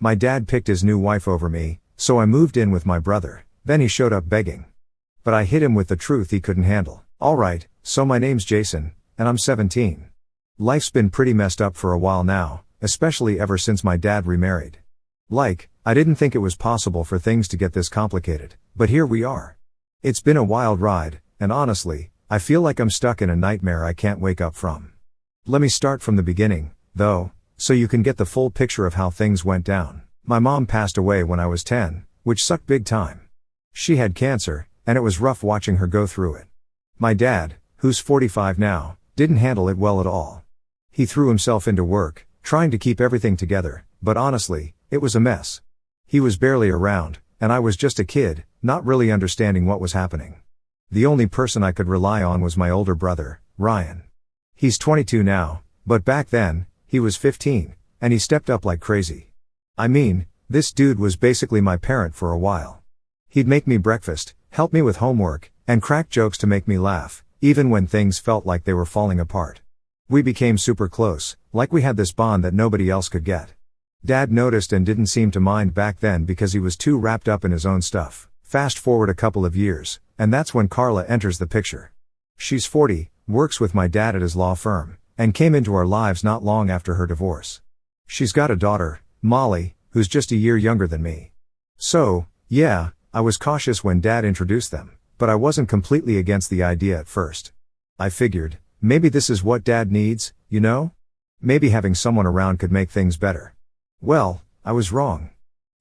My dad picked his new wife over me, so I moved in with my brother. Then he showed up begging. But I hit him with the truth he couldn't handle. Alright, so my name's Jason, and I'm 17. Life's been pretty messed up for a while now, especially ever since my dad remarried. I didn't think it was possible for things to get this complicated, but here we are. It's been a wild ride, and honestly, I feel like I'm stuck in a nightmare I can't wake up from. Let me start from the beginning, though, so you can get the full picture of how things went down. My mom passed away when I was 10, which sucked big time. She had cancer, and it was rough watching her go through it. My dad, who's 45 now, didn't handle it well at all. He threw himself into work, trying to keep everything together, but honestly, it was a mess. He was barely around, and I was just a kid, not really understanding what was happening. The only person I could rely on was my older brother, Ryan. He's 22 now, but back then, he was 15, and he stepped up like crazy. I mean, this dude was basically my parent for a while. He'd make me breakfast, help me with homework, and crack jokes to make me laugh, even when things felt like they were falling apart. We became super close, like we had this bond that nobody else could get. Dad noticed and didn't seem to mind back then because he was too wrapped up in his own stuff. Fast forward a couple of years, and that's when Carla enters the picture. She's 40, works with my dad at his law firm, and came into our lives not long after her divorce. She's got a daughter, Molly, who's just a year younger than me. So, yeah, I was cautious when Dad introduced them, but I wasn't completely against the idea at first. I figured, maybe this is what Dad needs, you know? Maybe having someone around could make things better. Well, I was wrong.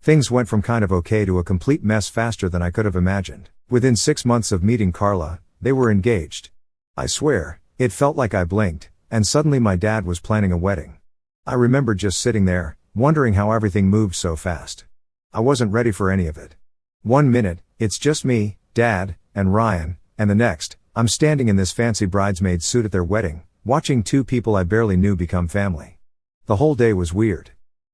Things went from kind of okay to a complete mess faster than I could have imagined. Within 6 months of meeting Carla, they were engaged. I swear, it felt like I blinked, and suddenly my dad was planning a wedding. I remember just sitting there, wondering how everything moved so fast. I wasn't ready for any of it. One minute, it's just me, Dad, and Ryan, and the next, I'm standing in this fancy bridesmaid suit at their wedding, watching two people I barely knew become family. The whole day was weird.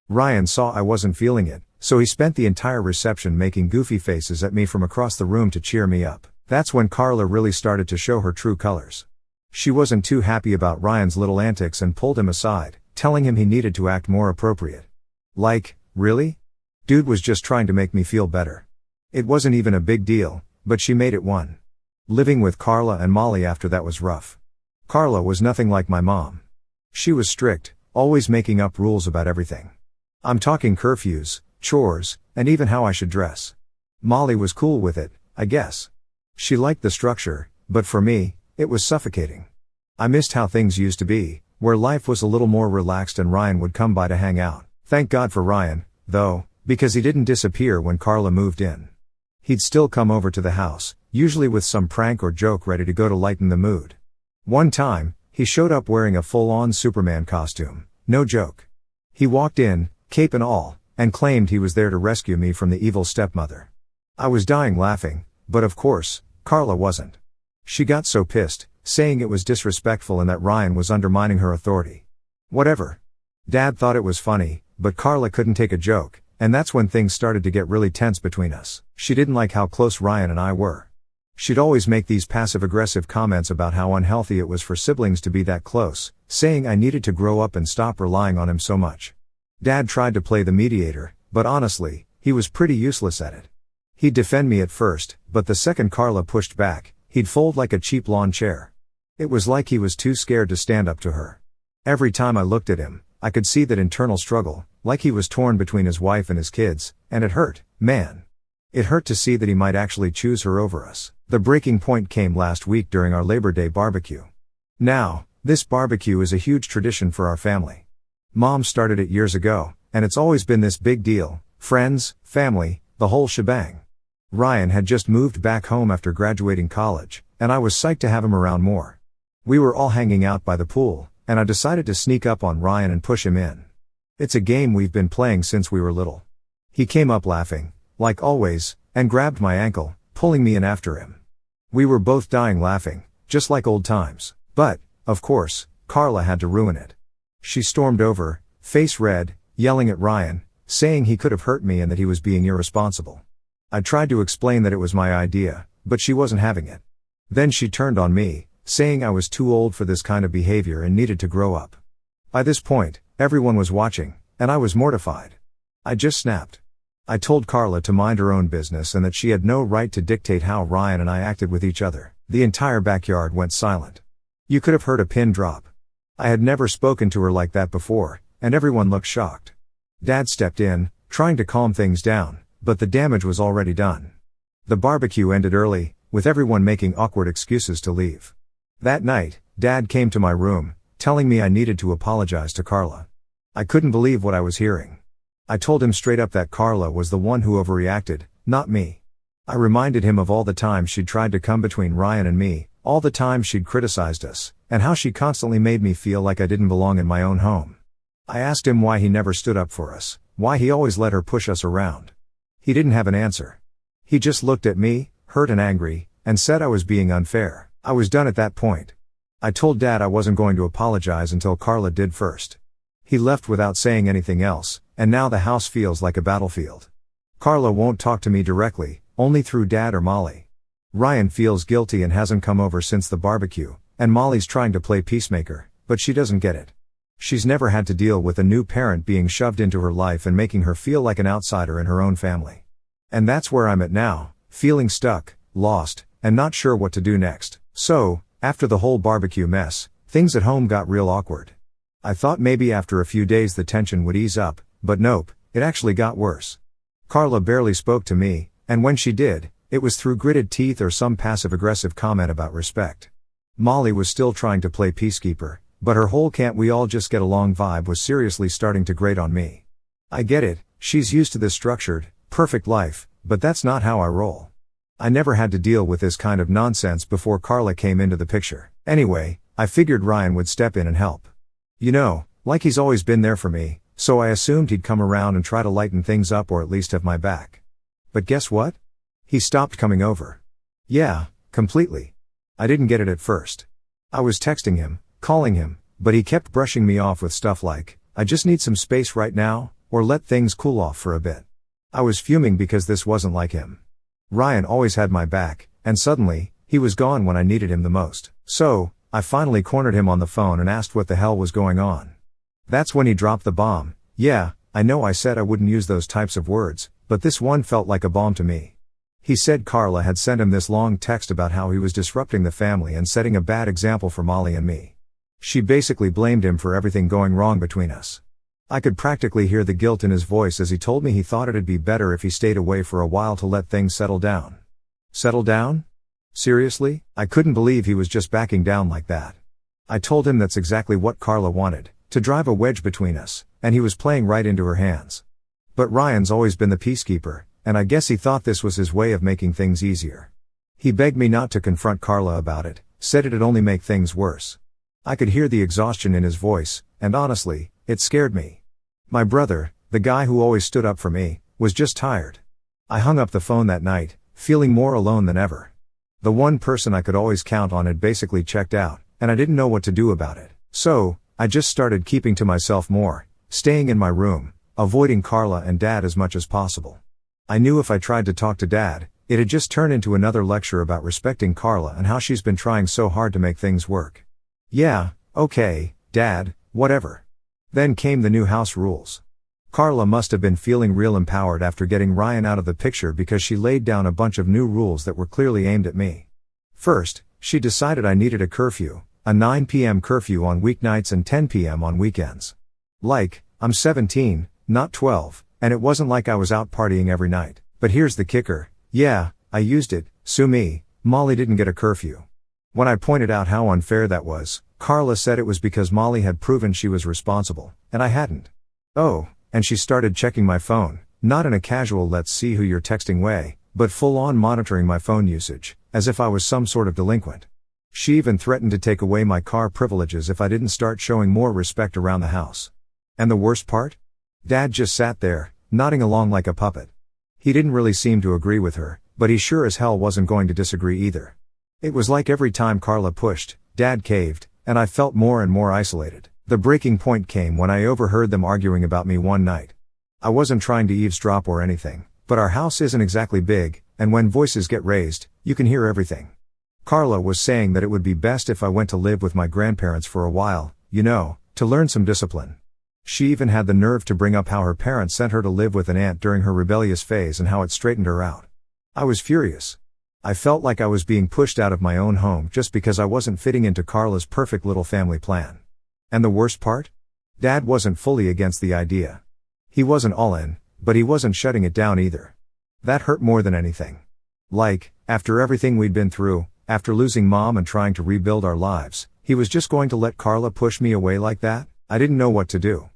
Ryan saw I wasn't feeling it, so he spent the entire reception making goofy faces at me from across the room to cheer me up. That's when Carla really started to show her true colors. She wasn't too happy about Ryan's little antics and pulled him aside, telling him he needed to act more appropriate. Really? Dude was just trying to make me feel better. It wasn't even a big deal, but she made it one. Living with Carla and Molly after that was rough. Carla was nothing like my mom. She was strict, always making up rules about everything. I'm talking curfews, chores, and even how I should dress. Molly was cool with it, I guess. She liked the structure, but for me, it was suffocating. I missed how things used to be, where life was a little more relaxed and Ryan would come by to hang out. Thank God for Ryan, though, because he didn't disappear when Carla moved in. He'd still come over to the house, usually with some prank or joke ready to go to lighten the mood. One time, he showed up wearing a full-on Superman costume, no joke. He walked in, cape and all, and claimed he was there to rescue me from the evil stepmother. I was dying laughing, but of course, Carla wasn't. She got so pissed, saying it was disrespectful and that Ryan was undermining her authority. Whatever. Dad thought it was funny, but Carla couldn't take a joke, and that's when things started to get really tense between us. She didn't like how close Ryan and I were. She'd always make these passive-aggressive comments about how unhealthy it was for siblings to be that close, saying I needed to grow up and stop relying on him so much. Dad tried to play the mediator, but honestly, he was pretty useless at it. He'd defend me at first, but the second Carla pushed back, he'd fold like a cheap lawn chair. It was like he was too scared to stand up to her. Every time I looked at him, I could see that internal struggle, like he was torn between his wife and his kids, and it hurt, man. It hurt to see that he might actually choose her over us. The breaking point came last week during our Labor Day barbecue. Now, this barbecue is a huge tradition for our family. Mom started it years ago, and it's always been this big deal, friends, family, the whole shebang. Ryan had just moved back home after graduating college, and I was psyched to have him around more. We were all hanging out by the pool, and I decided to sneak up on Ryan and push him in. It's a game we've been playing since we were little. He came up laughing, like always, and grabbed my ankle, pulling me in after him. We were both dying laughing, just like old times. But, of course, Carla had to ruin it. She stormed over, face red, yelling at Ryan, saying he could have hurt me and that he was being irresponsible. I tried to explain that it was my idea, but she wasn't having it. Then she turned on me, saying I was too old for this kind of behavior and needed to grow up. By this point, everyone was watching, and I was mortified. I just snapped. I told Carla to mind her own business and that she had no right to dictate how Ryan and I acted with each other. The entire backyard went silent. You could have heard a pin drop. I had never spoken to her like that before, and everyone looked shocked. Dad stepped in, trying to calm things down, but the damage was already done. The barbecue ended early, with everyone making awkward excuses to leave. That night, Dad came to my room, telling me I needed to apologize to Carla. I couldn't believe what I was hearing. I told him straight up that Carla was the one who overreacted, not me. I reminded him of all the times she'd tried to come between Ryan and me, all the times she'd criticized us, and how she constantly made me feel like I didn't belong in my own home. I asked him why he never stood up for us, why he always let her push us around. He didn't have an answer. He just looked at me, hurt and angry, and said I was being unfair. I was done at that point. I told Dad I wasn't going to apologize until Carla did first. He left without saying anything else, and now the house feels like a battlefield. Carla won't talk to me directly, only through Dad or Molly. Ryan feels guilty and hasn't come over since the barbecue, and Molly's trying to play peacemaker, but she doesn't get it. She's never had to deal with a new parent being shoved into her life and making her feel like an outsider in her own family. And that's where I'm at now, feeling stuck, lost, and not sure what to do next. So, after the whole barbecue mess, things at home got real awkward. I thought maybe after a few days the tension would ease up, but nope, it actually got worse. Carla barely spoke to me, and when she did, it was through gritted teeth or some passive-aggressive comment about respect. Molly was still trying to play peacekeeper, but her whole can't we all just get along vibe was seriously starting to grate on me. I get it, she's used to this structured, perfect life, but that's not how I roll. I never had to deal with this kind of nonsense before Carla came into the picture. Anyway, I figured Ryan would step in and help. You know, like he's always been there for me, so I assumed he'd come around and try to lighten things up or at least have my back. But guess what? He stopped coming over. Yeah, completely. I didn't get it at first. I was texting him, calling him, but he kept brushing me off with stuff like, I just need some space right now, or let things cool off for a bit. I was fuming because this wasn't like him. Ryan always had my back, and suddenly, he was gone when I needed him the most. So, I finally cornered him on the phone and asked what the hell was going on. That's when he dropped the bomb. Yeah, I know I said I wouldn't use those types of words, but this one felt like a bomb to me. He said Carla had sent him this long text about how he was disrupting the family and setting a bad example for Molly and me. She basically blamed him for everything going wrong between us. I could practically hear the guilt in his voice as he told me he thought it'd be better if he stayed away for a while to let things settle down. Settle down? Seriously? I couldn't believe he was just backing down like that. I told him that's exactly what Carla wanted, to drive a wedge between us, and he was playing right into her hands. But Ryan's always been the peacekeeper, and I guess he thought this was his way of making things easier. He begged me not to confront Carla about it, said it'd only make things worse. I could hear the exhaustion in his voice, and honestly, it scared me. My brother, the guy who always stood up for me, was just tired. I hung up the phone that night, feeling more alone than ever. The one person I could always count on had basically checked out, and I didn't know what to do about it. So, I just started keeping to myself more, staying in my room, avoiding Carla and Dad as much as possible. I knew if I tried to talk to Dad, it'd just turn into another lecture about respecting Carla and how she's been trying so hard to make things work. Yeah, okay, Dad, whatever. Then came the new house rules. Carla must have been feeling real empowered after getting Ryan out of the picture because she laid down a bunch of new rules that were clearly aimed at me. First, she decided I needed a curfew, a 9 p.m. curfew on weeknights and 10 p.m. on weekends. Like, I'm 17, not 12, and it wasn't like I was out partying every night. But here's the kicker, yeah, I used it, sue me, Molly didn't get a curfew. When I pointed out how unfair that was, Carla said it was because Molly had proven she was responsible, and I hadn't. Oh, and she started checking my phone, not in a casual let's see who you're texting way, but full-on monitoring my phone usage, as if I was some sort of delinquent. She even threatened to take away my car privileges if I didn't start showing more respect around the house. And the worst part? Dad just sat there, nodding along like a puppet. He didn't really seem to agree with her, but he sure as hell wasn't going to disagree either. It was like every time Carla pushed, Dad caved, and I felt more and more isolated. The breaking point came when I overheard them arguing about me one night. I wasn't trying to eavesdrop or anything, but our house isn't exactly big, and when voices get raised, you can hear everything. Carla was saying that it would be best if I went to live with my grandparents for a while, you know, to learn some discipline. She even had the nerve to bring up how her parents sent her to live with an aunt during her rebellious phase and how it straightened her out. I was furious. I felt like I was being pushed out of my own home just because I wasn't fitting into Carla's perfect little family plan. And the worst part? Dad wasn't fully against the idea. He wasn't all in, but he wasn't shutting it down either. That hurt more than anything. Like, after everything we'd been through, after losing Mom and trying to rebuild our lives, he was just going to let Carla push me away like that? I didn't know what to do.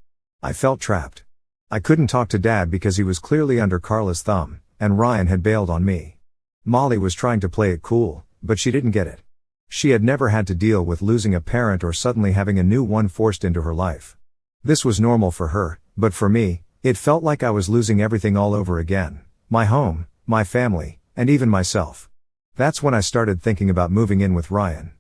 I felt trapped. I couldn't talk to Dad because he was clearly under Carla's thumb, and Ryan had bailed on me. Molly was trying to play it cool, but she didn't get it. She had never had to deal with losing a parent or suddenly having a new one forced into her life. This was normal for her, but for me, it felt like I was losing everything all over again. My home, my family, and even myself. That's when I started thinking about moving in with Ryan.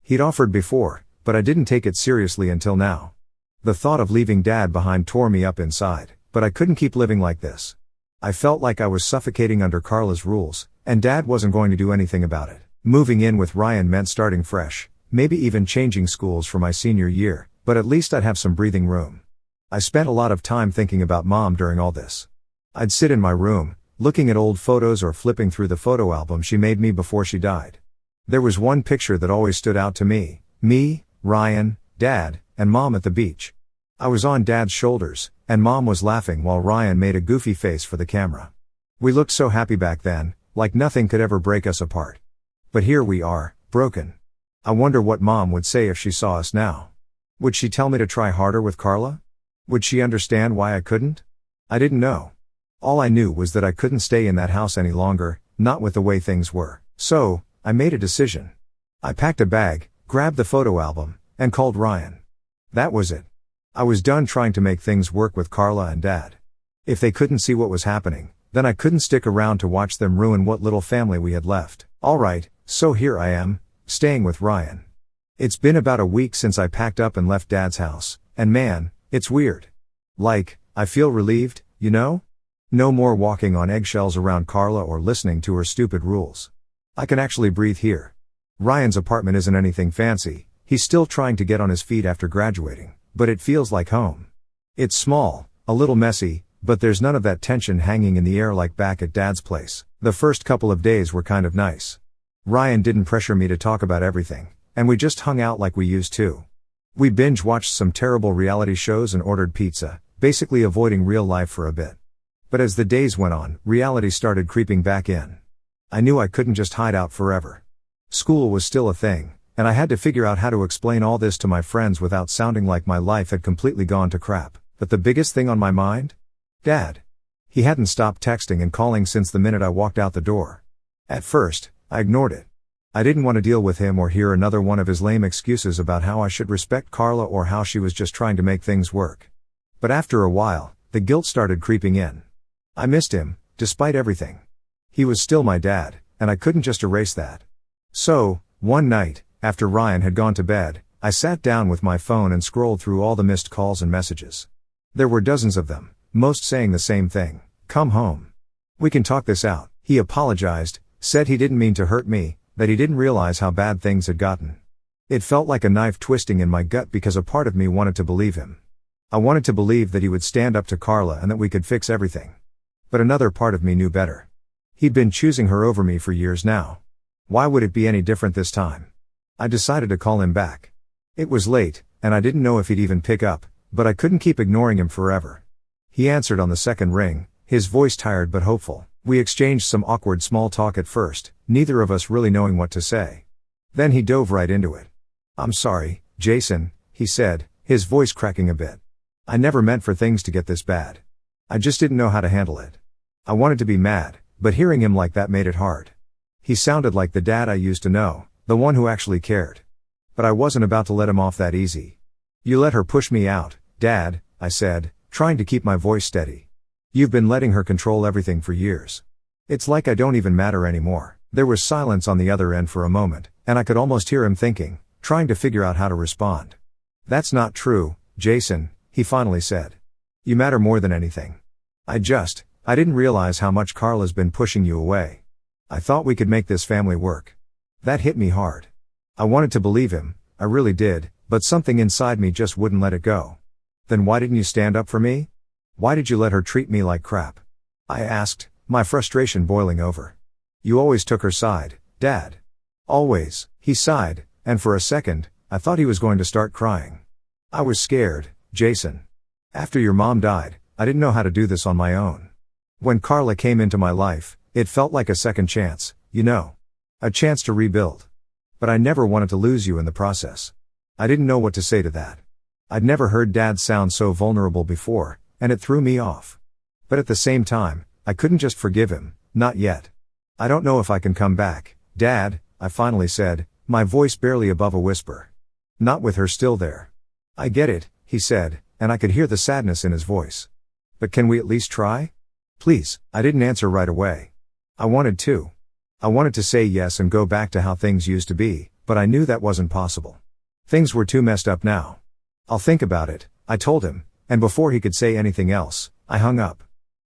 He'd offered before, but I didn't take it seriously until now. The thought of leaving Dad behind tore me up inside, but I couldn't keep living like this. I felt like I was suffocating under Carla's rules, and Dad wasn't going to do anything about it. Moving in with Ryan meant starting fresh, maybe even changing schools for my senior year, but at least I'd have some breathing room. I spent a lot of time thinking about Mom during all this. I'd sit in my room, looking at old photos or flipping through the photo album she made me before she died. There was one picture that always stood out to me, Ryan, Dad, and Mom at the beach. I was on Dad's shoulders, and Mom was laughing while Ryan made a goofy face for the camera. We looked so happy back then, like nothing could ever break us apart. But here we are, broken. I wonder what Mom would say if she saw us now. Would she tell me to try harder with Carla? Would she understand why I couldn't? I didn't know. All I knew was that I couldn't stay in that house any longer, not with the way things were. So, I made a decision. I packed a bag, grabbed the photo album, and called Ryan. That was it. I was done trying to make things work with Carla and Dad. If they couldn't see what was happening, then I couldn't stick around to watch them ruin what little family we had left. Alright, so here I am, staying with Ryan. It's been about a week since I packed up and left Dad's house, and man, it's weird. Like, I feel relieved, you know? No more walking on eggshells around Carla or listening to her stupid rules. I can actually breathe here. Ryan's apartment isn't anything fancy, he's still trying to get on his feet after graduating, but it feels like home. It's small, a little messy, but there's none of that tension hanging in the air like back at Dad's place. The first couple of days were kind of nice. Ryan didn't pressure me to talk about everything, and we just hung out like we used to. We binge-watched some terrible reality shows and ordered pizza, basically avoiding real life for a bit. But as the days went on, reality started creeping back in. I knew I couldn't just hide out forever. School was still a thing, and I had to figure out how to explain all this to my friends without sounding like my life had completely gone to crap. But the biggest thing on my mind? Dad. He hadn't stopped texting and calling since the minute I walked out the door. At first, I ignored it. I didn't want to deal with him or hear another one of his lame excuses about how I should respect Carla or how she was just trying to make things work. But after a while, the guilt started creeping in. I missed him, despite everything. He was still my dad, and I couldn't just erase that. So, one night, after Ryan had gone to bed, I sat down with my phone and scrolled through all the missed calls and messages. There were dozens of them, most saying the same thing: come home. We can talk this out. He apologized, said he didn't mean to hurt me, that he didn't realize how bad things had gotten. It felt like a knife twisting in my gut because a part of me wanted to believe him. I wanted to believe that he would stand up to Carla and that we could fix everything. But another part of me knew better. He'd been choosing her over me for years now. Why would it be any different this time? I decided to call him back. It was late, and I didn't know if he'd even pick up, but I couldn't keep ignoring him forever. He answered on the second ring, his voice tired but hopeful. We exchanged some awkward small talk at first, neither of us really knowing what to say. Then he dove right into it. "I'm sorry, Jason," he said, his voice cracking a bit. "I never meant for things to get this bad. I just didn't know how to handle it." I wanted to be mad, but hearing him like that made it hard. He sounded like the dad I used to know, the one who actually cared. But I wasn't about to let him off that easy. "You let her push me out, Dad," I said, trying to keep my voice steady. "You've been letting her control everything for years. It's like I don't even matter anymore." There was silence on the other end for a moment, and I could almost hear him thinking, trying to figure out how to respond. "That's not true, Jason," he finally said. "You matter more than anything. I didn't realize how much Carla's been pushing you away. I thought we could make this family work." That hit me hard. I wanted to believe him, I really did, but something inside me just wouldn't let it go. Then why didn't you stand up for me? Why did you let her treat me like crap? I asked, my frustration boiling over. You always took her side, Dad. Always, he sighed, and for a second, I thought he was going to start crying. I was scared, Jason. After your mom died, I didn't know how to do this on my own. When Carla came into my life, it felt like a second chance, you know. A chance to rebuild. But I never wanted to lose you in the process. I didn't know what to say to that. I'd never heard Dad sound so vulnerable before, and it threw me off. But at the same time, I couldn't just forgive him, not yet. I don't know if I can come back, Dad, I finally said, my voice barely above a whisper. Not with her still there. I get it, he said, and I could hear the sadness in his voice. But can we at least try? Please. I didn't answer right away. I wanted to. I wanted to say yes and go back to how things used to be, but I knew that wasn't possible. Things were too messed up now. I'll think about it, I told him, and before he could say anything else, I hung up.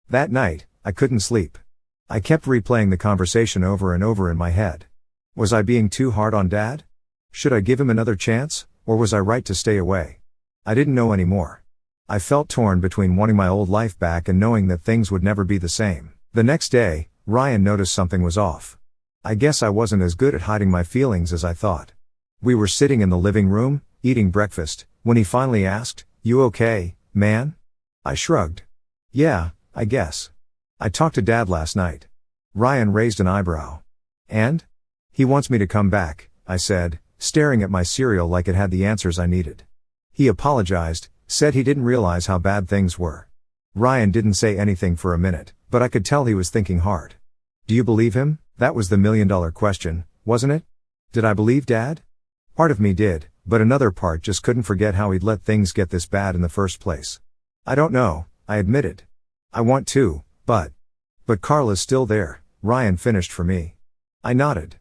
That night, I couldn't sleep. I kept replaying the conversation over and over in my head. Was I being too hard on Dad? Should I give him another chance, or was I right to stay away? I didn't know anymore. I felt torn between wanting my old life back and knowing that things would never be the same. The next day, Ryan noticed something was off. I guess I wasn't as good at hiding my feelings as I thought. We were sitting in the living room, eating breakfast, when he finally asked, "You okay, man?" I shrugged. "Yeah, I guess. I talked to Dad last night." Ryan raised an eyebrow. "And?" "He wants me to come back," I said, staring at my cereal like it had the answers I needed. He apologized, said he didn't realize how bad things were. Ryan didn't say anything for a minute, but I could tell he was thinking hard. Do you believe him? That was the million-dollar question, wasn't it? Did I believe Dad? Part of me did, but another part just couldn't forget how he'd let things get this bad in the first place. I don't know, I admitted. I want to, but Carla's still there, Ryan finished for me. I nodded.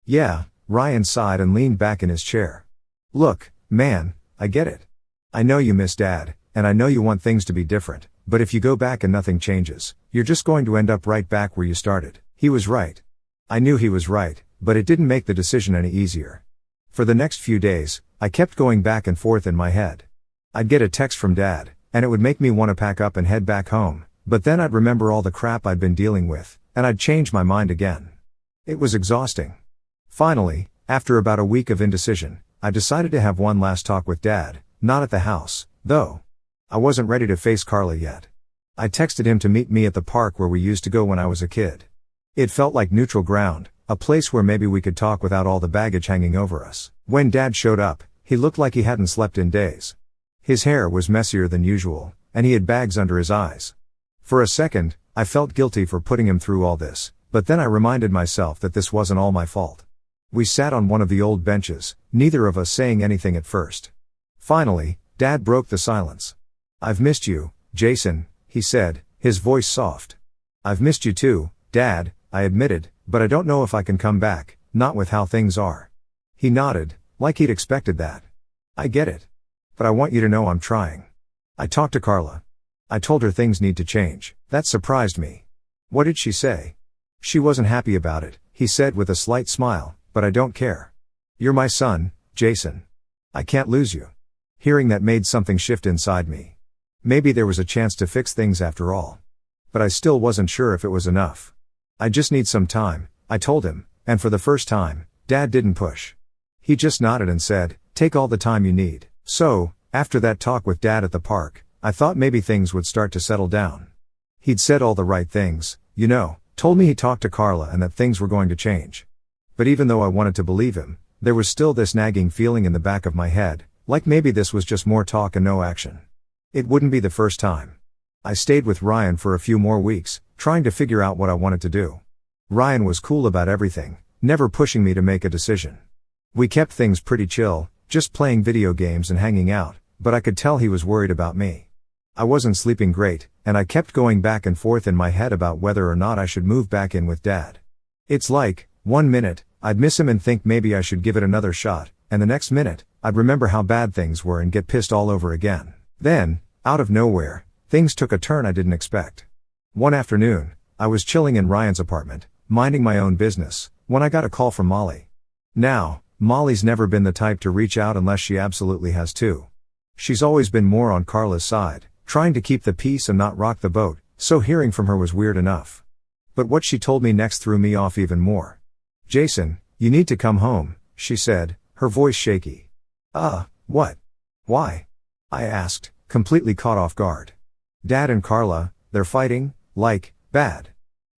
Yeah, Ryan sighed and leaned back in his chair. Look, man, I get it. I know you miss Dad, and I know you want things to be different, but if you go back and nothing changes, you're just going to end up right back where you started. He was right. I knew he was right, but it didn't make the decision any easier. For the next few days, I kept going back and forth in my head. I'd get a text from Dad, and it would make me want to pack up and head back home, but then I'd remember all the crap I'd been dealing with, and I'd change my mind again. It was exhausting. Finally, after about a week of indecision, I decided to have one last talk with Dad, not at the house, though. I wasn't ready to face Carla yet. I texted him to meet me at the park where we used to go when I was a kid. It felt like neutral ground, a place where maybe we could talk without all the baggage hanging over us. When Dad showed up, he looked like he hadn't slept in days. His hair was messier than usual, and he had bags under his eyes. For a second, I felt guilty for putting him through all this, but then I reminded myself that this wasn't all my fault. We sat on one of the old benches, neither of us saying anything at first. Finally, Dad broke the silence. "I've missed you, Jason," he said, his voice soft. "I've missed you too, Dad," I admitted, "but I don't know if I can come back, not with how things are." He nodded, like he'd expected that. "I get it. But I want you to know I'm trying. I talked to Carla. I told her things need to change." That surprised me. "What did she say?" "She wasn't happy about it," he said with a slight smile, "but I don't care. You're my son, Jason. I can't lose you." Hearing that made something shift inside me. Maybe there was a chance to fix things after all. But I still wasn't sure if it was enough. "I just need some time," I told him, and for the first time, Dad didn't push. He just nodded and said, "Take all the time you need." So, after that talk with Dad at the park, I thought maybe things would start to settle down. He'd said all the right things, you know, told me he talked to Carla and that things were going to change. But even though I wanted to believe him, there was still this nagging feeling in the back of my head, like maybe this was just more talk and no action. It wouldn't be the first time. I stayed with Ryan for a few more weeks, trying to figure out what I wanted to do. Ryan was cool about everything, never pushing me to make a decision. We kept things pretty chill, just playing video games and hanging out, but I could tell he was worried about me. I wasn't sleeping great, and I kept going back and forth in my head about whether or not I should move back in with Dad. It's like, one minute, I'd miss him and think maybe I should give it another shot, and the next minute, I'd remember how bad things were and get pissed all over again. Then, out of nowhere, things took a turn I didn't expect. One afternoon, I was chilling in Ryan's apartment, minding my own business, when I got a call from Molly. Now, Molly's never been the type to reach out unless she absolutely has to. She's always been more on Carla's side, trying to keep the peace and not rock the boat, so hearing from her was weird enough. But what she told me next threw me off even more. "Jason, you need to come home," she said, her voice shaky. What? Why?" I asked, completely caught off guard. "Dad and Carla, they're fighting, like, bad.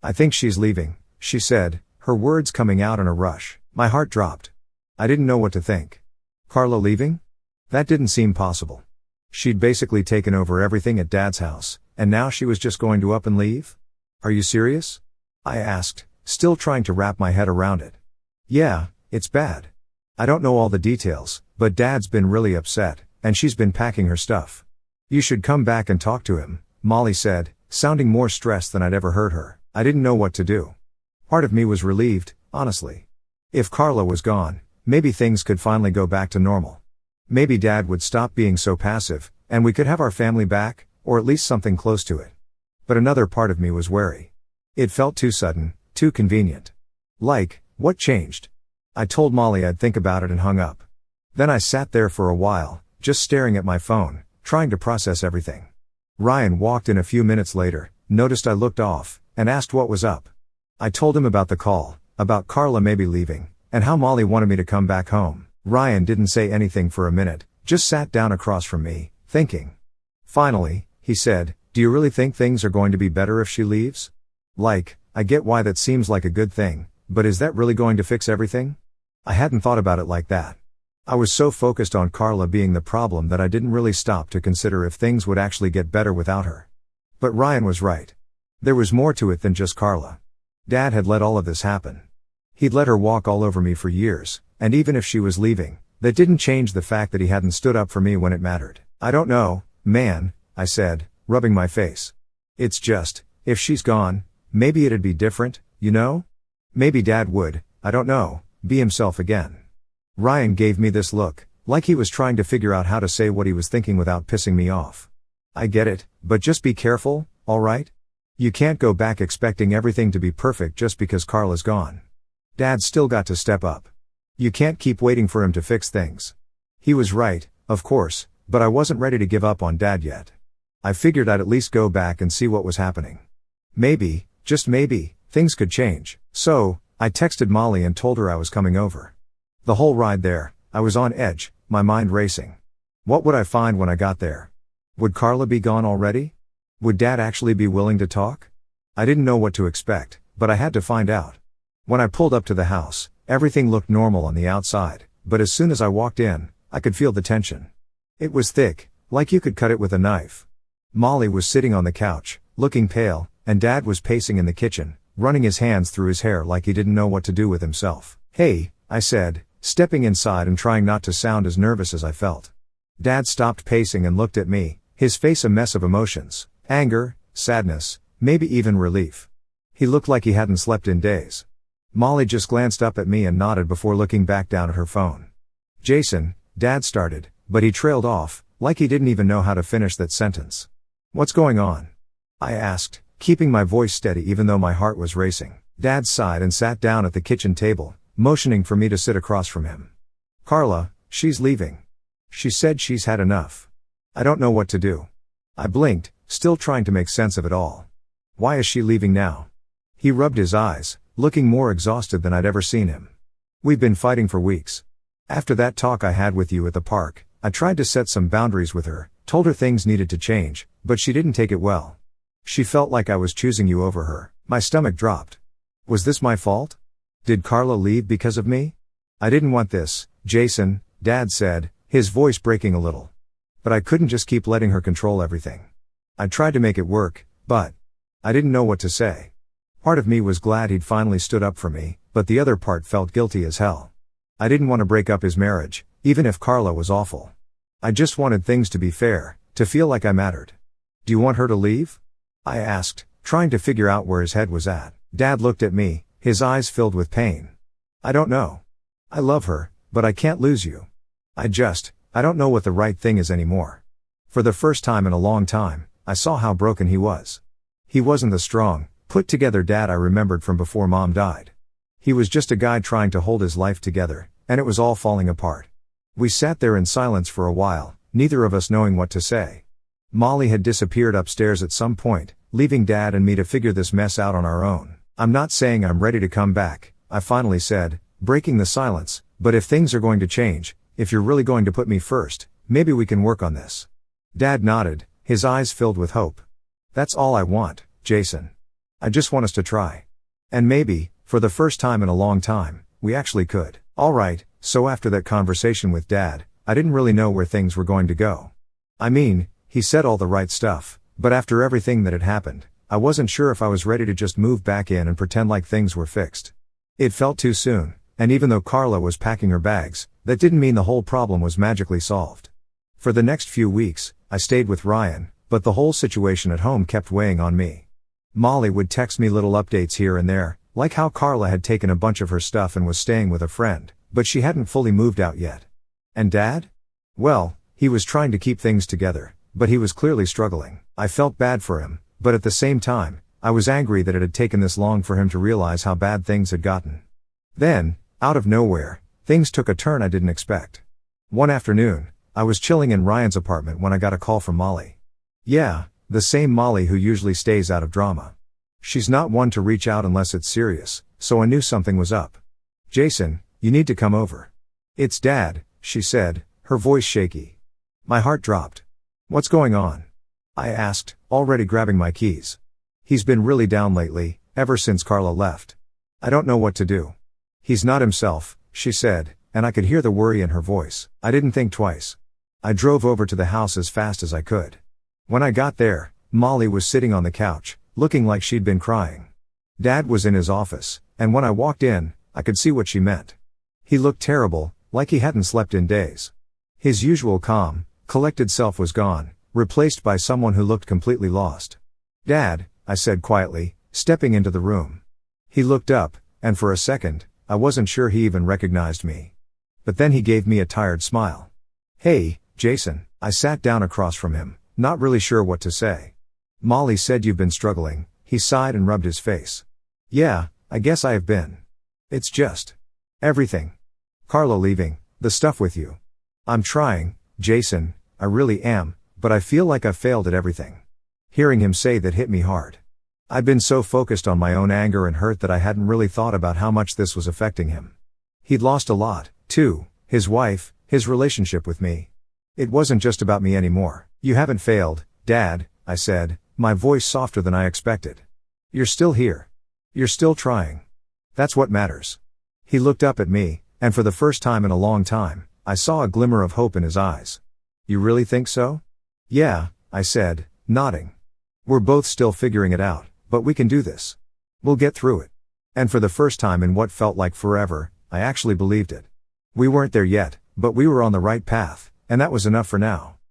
I think she's leaving," she said, her words coming out in a rush. My heart dropped. I didn't know what to think. Carla leaving? That didn't seem possible. She'd basically taken over everything at Dad's house, and now she was just going to up and leave? "Are you serious?" I asked, still trying to wrap my head around it. "Yeah, it's bad. I don't know all the details, but Dad's been really upset, and she's been packing her stuff. You should come back and talk to him," Molly said, sounding more stressed than I'd ever heard her. I didn't know what to do. Part of me was relieved, honestly. If Carla was gone, maybe things could finally go back to normal. Maybe Dad would stop being so passive, and we could have our family back, or at least something close to it. But another part of me was wary. It felt too sudden, too convenient. Like, what changed? I told Molly I'd think about it and hung up. Then I sat there for a while, just staring at my phone, trying to process everything. Ryan walked in a few minutes later, noticed I looked off, and asked what was up. I told him about the call, about Carla maybe leaving, and how Molly wanted me to come back home. Ryan didn't say anything for a minute, just sat down across from me, thinking. Finally, he said, "Do you really think things are going to be better if she leaves? Like, I get why that seems like a good thing, but is that really going to fix everything?" I hadn't thought about it like that. I was so focused on Carla being the problem that I didn't really stop to consider if things would actually get better without her. But Ryan was right. There was more to it than just Carla. Dad had let all of this happen. He'd let her walk all over me for years, and even if she was leaving, that didn't change the fact that he hadn't stood up for me when it mattered. "I don't know, man," I said, rubbing my face. "It's just, if she's gone, maybe it'd be different, you know? Maybe Dad would, I don't know, be himself again." Ryan gave me this look, like he was trying to figure out how to say what he was thinking without pissing me off. "I get it, but just be careful, alright? You can't go back expecting everything to be perfect just because Carla's gone. Dad's still got to step up. You can't keep waiting for him to fix things." He was right, of course, but I wasn't ready to give up on Dad yet. I figured I'd at least go back and see what was happening. Maybe, just maybe, things could change. So, I texted Molly and told her I was coming over. The whole ride there, I was on edge, my mind racing. What would I find when I got there? Would Carla be gone already? Would Dad actually be willing to talk? I didn't know what to expect, but I had to find out. When I pulled up to the house, everything looked normal on the outside, but as soon as I walked in, I could feel the tension. It was thick, like you could cut it with a knife. Molly was sitting on the couch, looking pale, and Dad was pacing in the kitchen, running his hands through his hair like he didn't know what to do with himself. "Hey," I said, stepping inside and trying not to sound as nervous as I felt. Dad stopped pacing and looked at me, his face a mess of emotions, anger, sadness, maybe even relief. He looked like he hadn't slept in days. Molly just glanced up at me and nodded before looking back down at her phone. "Jason," Dad started, but he trailed off, like he didn't even know how to finish that sentence. "What's going on?" I asked, keeping my voice steady even though my heart was racing. Dad sighed and sat down at the kitchen table, motioning for me to sit across from him. "Carla, she's leaving. She said she's had enough. I don't know what to do." I blinked, still trying to make sense of it all. "Why is she leaving now?" He rubbed his eyes, looking more exhausted than I'd ever seen him. "We've been fighting for weeks. After that talk I had with you at the park, I tried to set some boundaries with her, told her things needed to change, but she didn't take it well. She felt like I was choosing you over her." My stomach dropped. Was this my fault? Did Carla leave because of me? "I didn't want this, Jason," Dad said, his voice breaking a little. "But I couldn't just keep letting her control everything. I tried to make it work, but I didn't know what to say." Part of me was glad he'd finally stood up for me, but the other part felt guilty as hell. I didn't want to break up his marriage, even if Carla was awful. I just wanted things to be fair, to feel like I mattered. "Do you want her to leave?" I asked, trying to figure out where his head was at. Dad looked at me, his eyes filled with pain. "I don't know. I love her, but I can't lose you. I don't know what the right thing is anymore." For the first time in a long time, I saw how broken he was. He wasn't the strong, put-together dad I remembered from before Mom died. He was just a guy trying to hold his life together, and it was all falling apart. We sat there in silence for a while, neither of us knowing what to say. Molly had disappeared upstairs at some point, leaving Dad and me to figure this mess out on our own. "I'm not saying I'm ready to come back," I finally said, breaking the silence, "but if things are going to change, if you're really going to put me first, maybe we can work on this." Dad nodded, his eyes filled with hope. "That's all I want, Jason. I just want us to try. And maybe, for the first time in a long time, we actually could." All right, so after that conversation with Dad, I didn't really know where things were going to go. I mean, he said all the right stuff, but after everything that had happened, I wasn't sure if I was ready to just move back in and pretend like things were fixed. It felt too soon, and even though Carla was packing her bags, that didn't mean the whole problem was magically solved. For the next few weeks, I stayed with Ryan, but the whole situation at home kept weighing on me. Molly would text me little updates here and there, like how Carla had taken a bunch of her stuff and was staying with a friend, but she hadn't fully moved out yet. And Dad? Well, he was trying to keep things together, but he was clearly struggling. I felt bad for him, but at the same time, I was angry that it had taken this long for him to realize how bad things had gotten. Then, out of nowhere, things took a turn I didn't expect. One afternoon, I was chilling in Ryan's apartment when I got a call from Molly. Yeah, the same Molly who usually stays out of drama. She's not one to reach out unless it's serious, so I knew something was up. "Jason, you need to come over." "It's Dad," she said, her voice shaky. My heart dropped. "What's going on?" I asked, already grabbing my keys. "He's been really down lately, ever since Carla left. I don't know what to do. He's not himself," she said, and I could hear the worry in her voice. I didn't think twice. I drove over to the house as fast as I could. When I got there, Molly was sitting on the couch, looking like she'd been crying. Dad was in his office, and when I walked in, I could see what she meant. He looked terrible, like he hadn't slept in days. His usual calm, collected self was gone, replaced by someone who looked completely lost. "Dad," I said quietly, stepping into the room. He looked up, and for a second, I wasn't sure he even recognized me. But then he gave me a tired smile. "Hey, Jason." I sat down across from him, not really sure what to say. "Molly said you've been struggling," he sighed and rubbed his face. "Yeah, I guess I have been. It's just everything. Carla leaving, the stuff with you. I'm trying, Jason, I really am, but I feel like I've failed at everything." Hearing him say that hit me hard. I'd been so focused on my own anger and hurt that I hadn't really thought about how much this was affecting him. He'd lost a lot, too, his wife, his relationship with me. It wasn't just about me anymore. "You haven't failed, Dad," I said, my voice softer than I expected. "You're still here. You're still trying. That's what matters." He looked up at me, and for the first time in a long time, I saw a glimmer of hope in his eyes. "You really think so?" "Yeah," I said, nodding. "We're both still figuring it out, but we can do this. We'll get through it." And for the first time in what felt like forever, I actually believed it. We weren't there yet, but we were on the right path, and that was enough for now.